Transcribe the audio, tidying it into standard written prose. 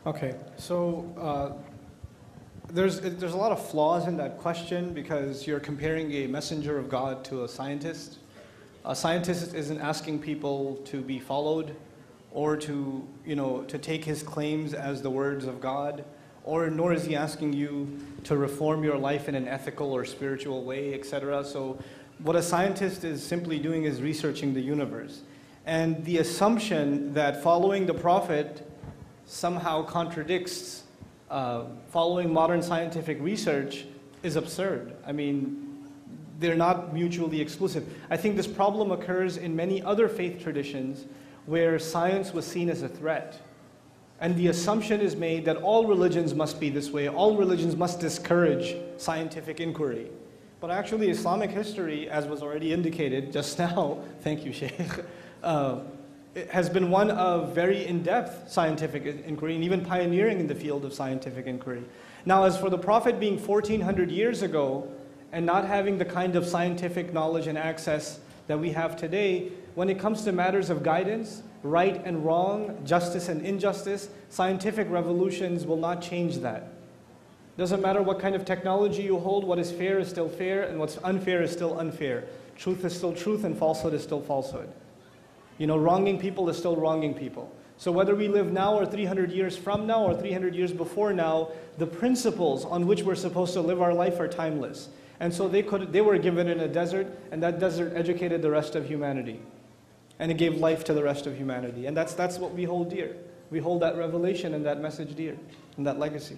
Okay, so there's a lot of flaws in that question because you're comparing a messenger of God to a scientist. A scientist isn't asking people to be followed or to take his claims as the words of God, or nor is he asking you to reform your life in an ethical or spiritual way, etc. So what a scientist is simply doing is researching the universe. And the assumption that following the Prophet somehow contradicts following modern scientific research is absurd. I mean, they're not mutually exclusive. I think this problem occurs in many other faith traditions where science was seen as a threat. And the assumption is made that all religions must be this way, all religions must discourage scientific inquiry. But actually Islamic history, as was already indicated just now, thank you Sheikh, it has been one of very in-depth scientific inquiry and even pioneering in the field of scientific inquiry. Now, as for the Prophet being 1400 years ago and not having the kind of scientific knowledge and access that we have today, when it comes to matters of guidance, right and wrong, justice and injustice, scientific revolutions will not change that. Doesn't matter what kind of technology you hold, what is fair is still fair and what's unfair is still unfair. Truth is still truth and falsehood is still falsehood. Wronging people is still wronging people. So whether we live now or 300 years from now or 300 years before now, the principles on which we're supposed to live our life are timeless. And so they were given in a desert, and that desert educated the rest of humanity. And it gave life to the rest of humanity. And that's what we hold dear. We hold that revelation and that message dear, and that legacy.